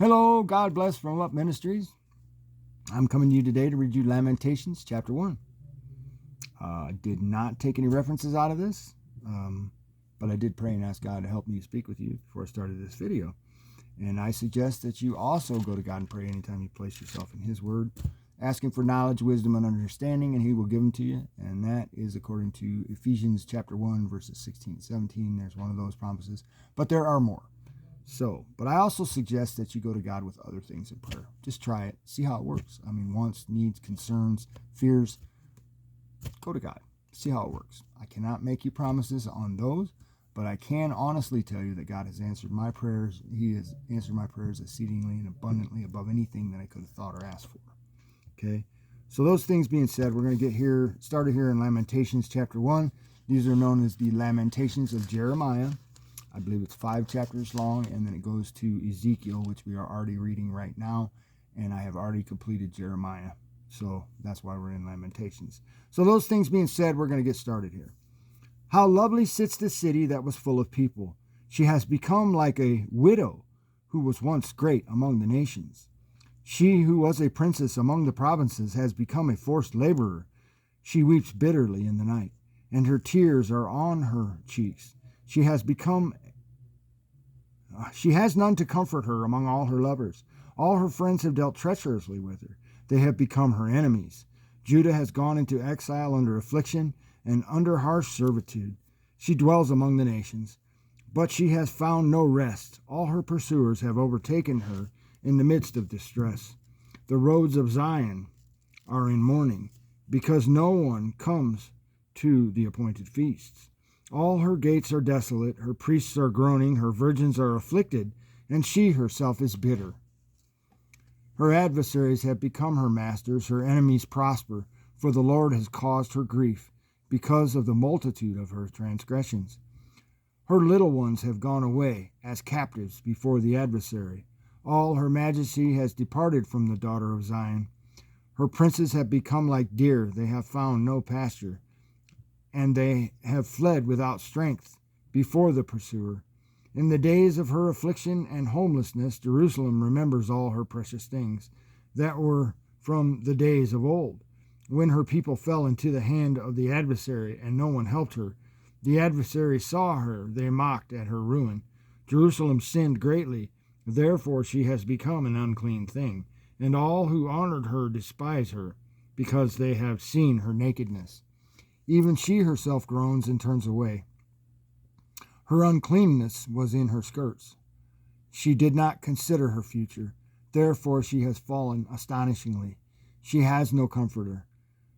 Hello, God bless from Up Ministries. I'm coming to you today to read you Lamentations chapter 1. Did not take any references out of this, but I did pray and ask God to help me speak with you before I started this video. And I suggest that you also go to God and pray anytime you place yourself in His Word, asking for knowledge, wisdom, and understanding, and He will give them to you. And that is according to Ephesians chapter 1, verses 16 and 17. There's one of those promises, but there are more. But I also suggest that you go to God with other things in prayer. Just try it. See how it works. Wants, needs, concerns, fears. Go to God. See how it works. I cannot make you promises on those, but I can honestly tell you that God has answered my prayers. He has answered my prayers exceedingly and abundantly above anything that I could have thought or asked for. Okay? So those things being said, we're going to get started here in Lamentations chapter 1. These are known as the Lamentations of Jeremiah. I believe it's 5 chapters long, and then it goes to Ezekiel, which we are already reading right now, and I have already completed Jeremiah. So that's why we're in Lamentations. So those things being said, we're going to get started here. How lovely sits the city that was full of people. She has become like a widow who was once great among the nations. She who was a princess among the provinces has become a forced laborer. She weeps bitterly in the night, and her tears are on her cheeks. She has none to comfort her among all her lovers. All her friends have dealt treacherously with her. They have become her enemies. Judah has gone into exile under affliction and under harsh servitude. She dwells among the nations, but she has found no rest. All her pursuers have overtaken her in the midst of distress. The roads of Zion are in mourning, because no one comes to the appointed feasts. All her gates are desolate, her priests are groaning, her virgins are afflicted, and she herself is bitter. Her adversaries have become her masters, her enemies prosper, for the Lord has caused her grief, because of the multitude of her transgressions. Her little ones have gone away as captives before the adversary. All her majesty has departed from the daughter of Zion. Her princes have become like deer, they have found no pasture, and they have fled without strength before the pursuer. In the days of her affliction and homelessness, Jerusalem remembers all her precious things that were from the days of old, when her people fell into the hand of the adversary, and no one helped her. The adversary saw her, they mocked at her ruin. Jerusalem sinned greatly, therefore she has become an unclean thing, and all who honored her despise her, because they have seen her nakedness. Even she herself groans and turns away. Her uncleanness was in her skirts. She did not consider her future. Therefore she has fallen astonishingly. She has no comforter.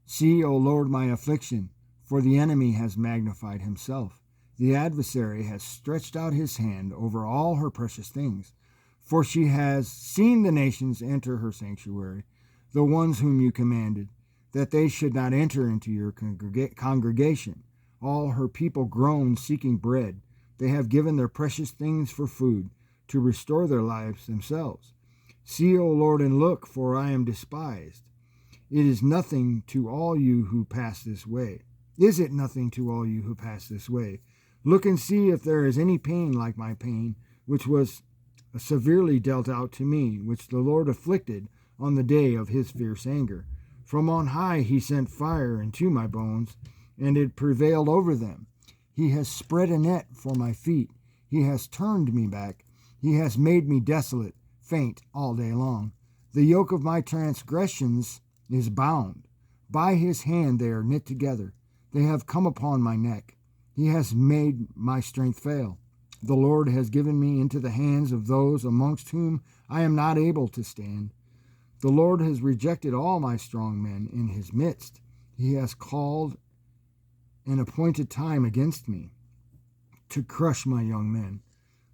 See, O Lord, my affliction, for the enemy has magnified himself. The adversary has stretched out his hand over all her precious things. For she has seen the nations enter her sanctuary, the ones whom you commanded, that they should not enter into your congregation. All her people groan, seeking bread. They have given their precious things for food, to restore their lives themselves. See, O Lord, and look, for I am despised. It is nothing to all you who pass this way. Is it nothing to all you who pass this way? Look and see if there is any pain like my pain, which was severely dealt out to me, which the Lord afflicted on the day of his fierce anger. From on high he sent fire into my bones, and it prevailed over them. He has spread a net for my feet. He has turned me back. He has made me desolate, faint all day long. The yoke of my transgressions is bound. By his hand they are knit together. They have come upon my neck. He has made my strength fail. The Lord has given me into the hands of those amongst whom I am not able to stand. The Lord has rejected all my strong men in his midst. He has called an appointed time against me to crush my young men.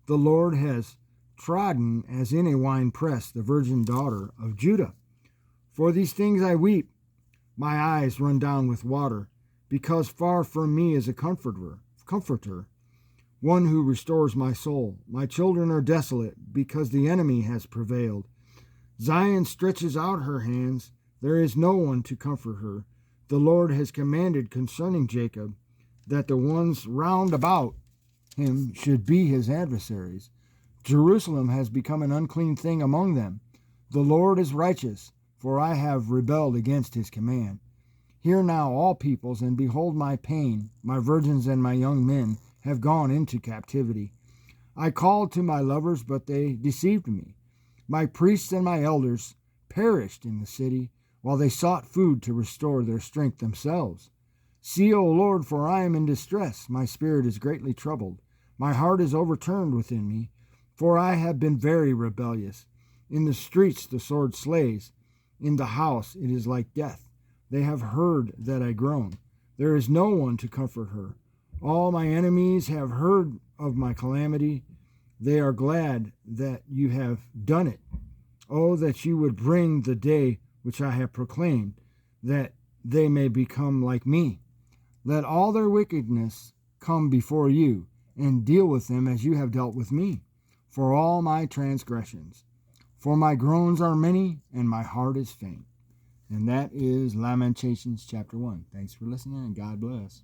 The Lord has trodden as in a winepress the virgin daughter of Judah. For these things I weep. My eyes run down with water, because far from me is a comforter, one who restores my soul. My children are desolate, because the enemy has prevailed. Zion stretches out her hands. There is no one to comfort her. The Lord has commanded concerning Jacob that the ones round about him should be his adversaries. Jerusalem has become an unclean thing among them. The Lord is righteous, for I have rebelled against his command. Hear now, all peoples, and behold my pain. My virgins and my young men have gone into captivity. I called to my lovers, but they deceived me. My priests and my elders perished in the city, while they sought food to restore their strength themselves. See, O Lord, for I am in distress. My spirit is greatly troubled. My heart is overturned within me, for I have been very rebellious. In the streets the sword slays. In the house it is like death. They have heard that I groan. There is no one to comfort her. All my enemies have heard of my calamity. They are glad that you have done it. Oh, that you would bring the day which I have proclaimed, that they may become like me. Let all their wickedness come before you, and deal with them as you have dealt with me, for all my transgressions. For my groans are many, and my heart is faint. And that is Lamentations chapter 1. Thanks for listening, and God bless.